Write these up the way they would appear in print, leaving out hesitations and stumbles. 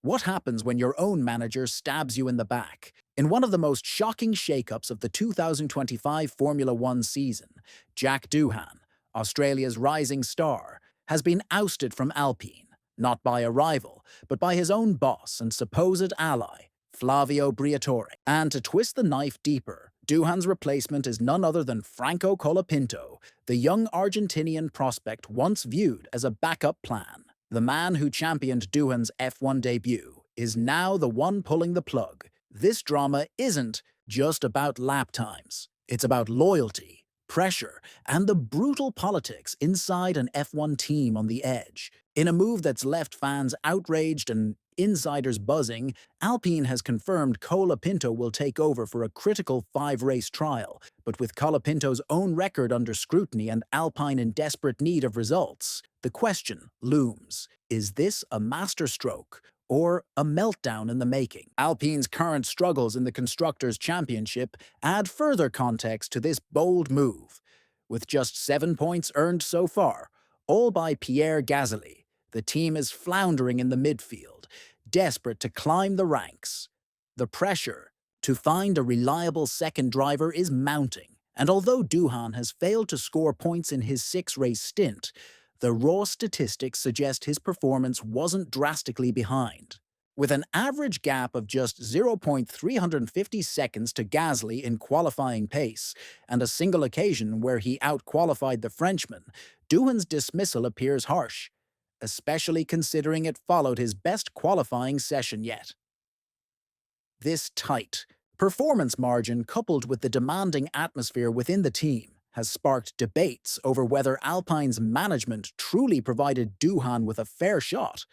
What happens when your own manager stabs you in the back? In one of the most shocking shakeups of the 2025 Formula One season, Jack Doohan, Australia's rising star, has been ousted from Alpine, not by a rival, but by his own boss and supposed ally, Flavio Briatore. And to twist the knife deeper, Doohan's replacement is none other than Franco Colapinto, the young Argentinian prospect once viewed as a backup plan. The man who championed Doohan's F1 debut is now the one pulling the plug. This drama isn't just about lap times. It's about loyalty, pressure, and the brutal politics inside an F1 team on the edge. In a move that's left fans outraged and insiders buzzing, Alpine has confirmed Colapinto will take over for a critical 5-race trial. But with Colapinto's own record under scrutiny and Alpine in desperate need of results, the question looms: is this a masterstroke or a meltdown in the making? Alpine's current struggles in the Constructors' Championship add further context to this bold move. With just 7 points earned so far, all by Pierre Gasly, the team is floundering in the midfield, desperate to climb the ranks. The pressure to find a reliable second driver is mounting, and although Doohan has failed to score points in his 6-race stint, the raw statistics suggest his performance wasn't drastically behind. With an average gap of just 0.350 seconds to Gasly in qualifying pace, and a single occasion where he outqualified the Frenchman, Doohan's dismissal appears harsh, especially considering it followed his best qualifying session yet. This tight performance margin, coupled with the demanding atmosphere within the team, has sparked debates over whether Alpine's management truly provided Doohan with a fair shot,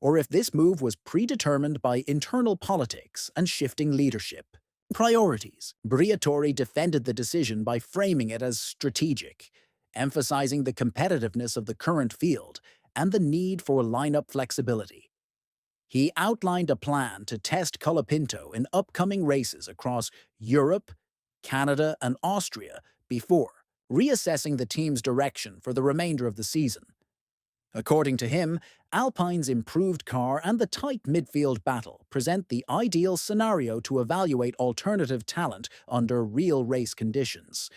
or if this move was predetermined by internal politics and shifting leadership. Priorities. Briatore defended the decision by framing it as strategic, emphasizing the competitiveness of the current field and the need for lineup flexibility. He outlined a plan to test Colapinto in upcoming races across Europe, Canada, and Austria before reassessing the team's direction for the remainder of the season. According to him, Alpine's improved car and the tight midfield battle present the ideal scenario to evaluate alternative talent under real race conditions.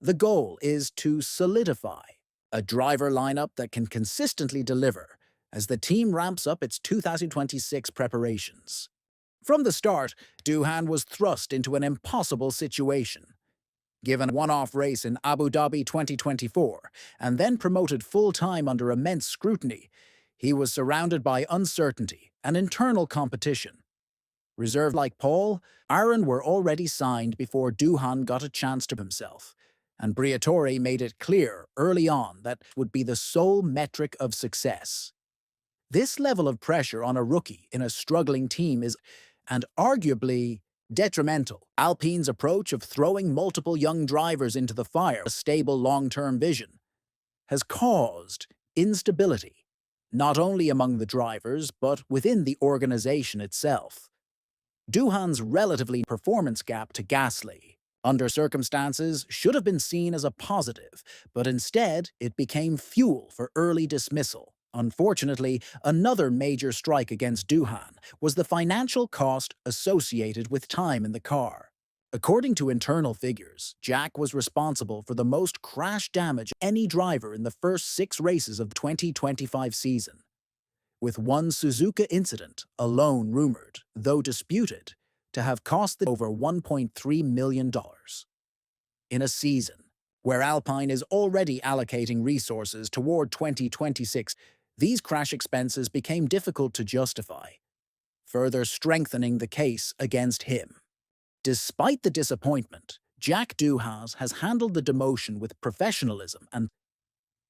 The goal is to solidify a driver lineup that can consistently deliver as the team ramps up its 2026 preparations. From the start, Doohan was thrust into an impossible situation. Given a one-off race in Abu Dhabi 2024, and then promoted full-time under immense scrutiny, he was surrounded by uncertainty and internal competition. Reserved like Paul, Aaron were already signed before Doohan got a chance to himself, and Briatore made it clear early on that would be the sole metric of success. This level of pressure on a rookie in a struggling team is, and arguably, detrimental. Alpine's approach of throwing multiple young drivers into the fire, a stable long-term vision, has caused instability, not only among the drivers, but within the organization itself. Doohan's relatively performance gap to Gasly, under circumstances, should have been seen as a positive, but instead it became fuel for early dismissal. Unfortunately, another major strike against Doohan was the financial cost associated with time in the car. According to internal figures, Jack was responsible for the most crash damage of any driver in the first 6 races of the 2025 season, with one Suzuka incident alone rumored, though disputed, to have cost them over $1.3 million. In a season where Alpine is already allocating resources toward 2026, these crash expenses became difficult to justify, further strengthening the case against him. Despite the disappointment, Jack Doohan has handled the demotion with professionalism and,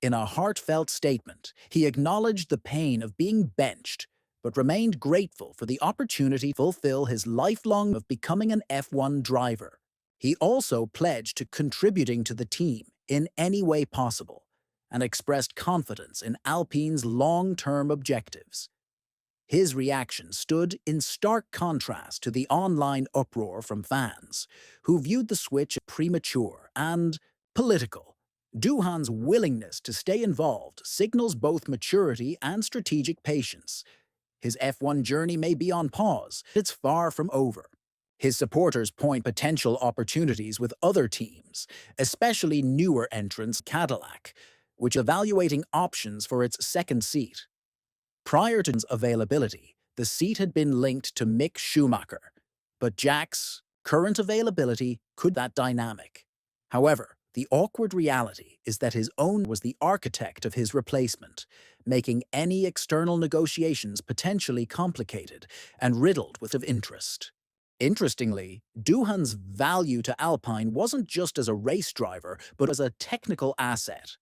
in a heartfelt statement, he acknowledged the pain of being benched, but remained grateful for the opportunity to fulfill his lifelong of becoming an F1 driver. He also pledged to contributing to the team in any way possible, and expressed confidence in Alpine's long-term objectives. His reaction stood in stark contrast to the online uproar from fans, who viewed the switch as premature and political. Doohan's willingness to stay involved signals both maturity and strategic patience. His F1 journey may be on pause. It's far from over. His supporters point potential opportunities with other teams, especially newer entrants Cadillac, which evaluating options for its second seat. Prior to its availability, the seat had been linked to Mick Schumacher, but Jack's current availability could that dynamic. However, the awkward reality is that his own was the architect of his replacement, making any external negotiations potentially complicated and riddled with of interest. Interestingly, Doohan's value to Alpine wasn't just as a race driver, but as a technical asset.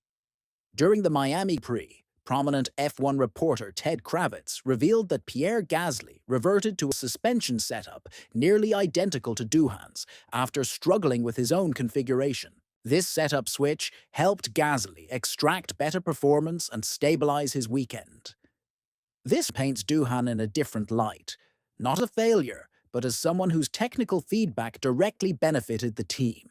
During the Miami Prix, prominent F1 reporter Ted Kravitz revealed that Pierre Gasly reverted to a suspension setup nearly identical to Doohan's after struggling with his own configuration. This setup switch helped Gasly extract better performance and stabilize his weekend. This paints Doohan in a different light, not as a failure, but as someone whose technical feedback directly benefited the team.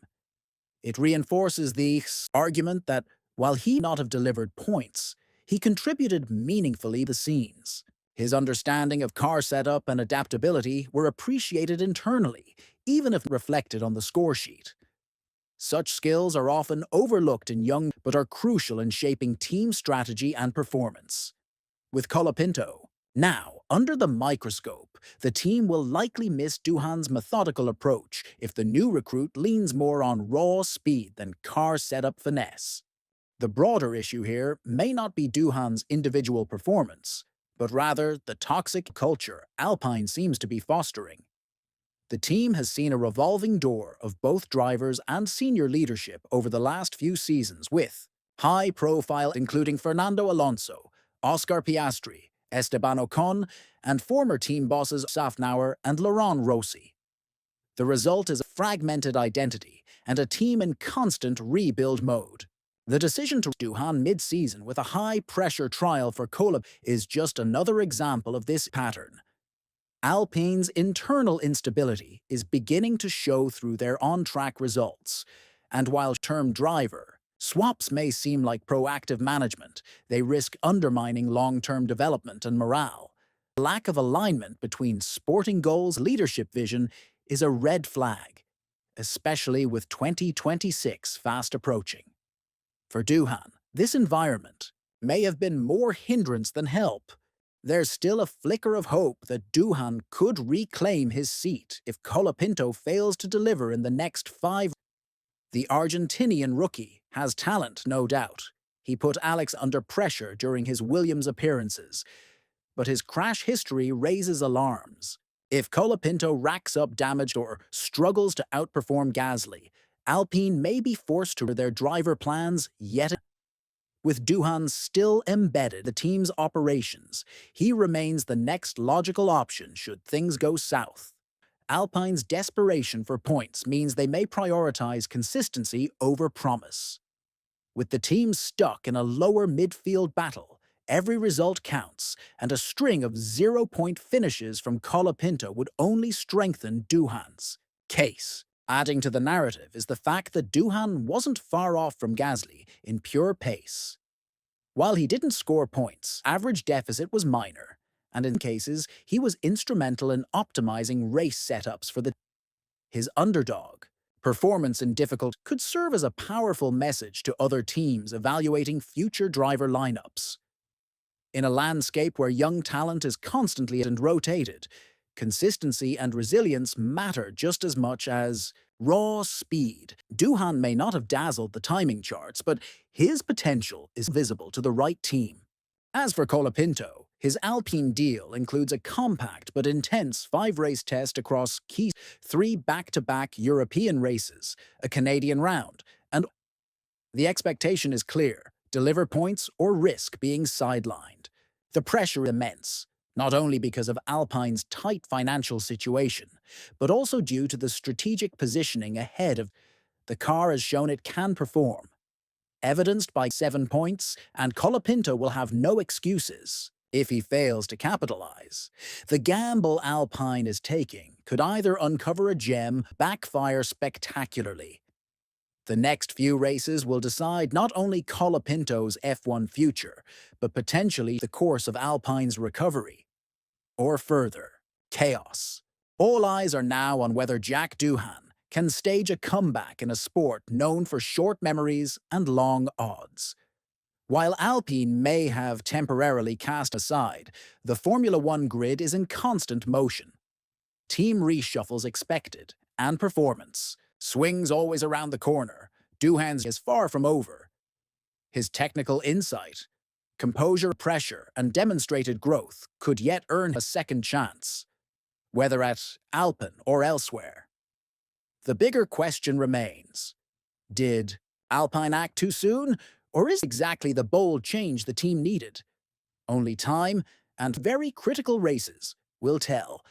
It reinforces the argument that while he not have delivered points, he contributed meaningfully to the scenes. His understanding of car setup and adaptability were appreciated internally, even if reflected on the scoresheet. Such skills are often overlooked in young but are crucial in shaping team strategy and performance. With Colapinto now under the microscope, the team will likely miss Doohan's methodical approach if the new recruit leans more on raw speed than car setup finesse. The broader issue here may not be Doohan's individual performance, but rather the toxic culture Alpine seems to be fostering. The team has seen a revolving door of both drivers and senior leadership over the last few seasons with high-profile including Fernando Alonso, Oscar Piastri, Esteban Ocon, and former team bosses Safnauer and Laurent Rossi. The result is a fragmented identity and a team in constant rebuild mode. The decision to Doohan mid-season with a high-pressure trial for Colapinto is just another example of this pattern. Alpine's internal instability is beginning to show through their on-track results, and while term driver swaps may seem like proactive management, they risk undermining long-term development and morale. The lack of alignment between sporting goals and leadership vision is a red flag, especially with 2026 fast approaching. For Doohan, this environment may have been more hindrance than help. There's still a flicker of hope that Doohan could reclaim his seat if Colapinto fails to deliver in the next 5. The Argentinian rookie has talent, no doubt. He put Alex under pressure during his Williams appearances, but his crash history raises alarms. If Colapinto racks up damage or struggles to outperform Gasly, Alpine may be forced to their driver plans yet again. With Doohan still embedded in the team's operations, he remains the next logical option should things go south. Alpine's desperation for points means they may prioritize consistency over promise. With the team stuck in a lower midfield battle, every result counts, and a string of zero-point finishes from Colapinto would only strengthen Doohan's case. Adding to the narrative is the fact that Doohan wasn't far off from Gasly in pure pace. While he didn't score points, average deficit was minor, and in cases, he was instrumental in optimizing race setups for his underdog. Performance in difficult could serve as a powerful message to other teams evaluating future driver lineups. In a landscape where young talent is constantly and rotated, consistency and resilience matter just as much as raw speed. Doohan may not have dazzled the timing charts, but his potential is visible to the right team. As for Colapinto, his Alpine deal includes a compact but intense 5-race test across key 3 back-to-back European races, a Canadian round, and the expectation is clear: deliver points or risk being sidelined. The pressure is immense, not only because of Alpine's tight financial situation, but also due to the strategic positioning ahead of the car has shown it can perform. Evidenced by 7 points, and Colapinto will have no excuses if he fails to capitalize. The gamble Alpine is taking could either uncover a gem, backfire spectacularly. The next few races will decide not only Colapinto's F1 future, but potentially the course of Alpine's recovery. or further, chaos. All eyes are now on whether Jack Doohan can stage a comeback in a sport known for short memories and long odds. While Alpine may have temporarily cast aside, the Formula One grid is in constant motion. Team reshuffles expected, and performance. Swings always around the corner. Doohan's is far from over. His technical insight, composure, pressure, and demonstrated growth could yet earn a second chance, whether at Alpine or elsewhere. The bigger question remains, did Alpine act too soon, or is exactly the bold change the team needed? Only time and very critical races will tell.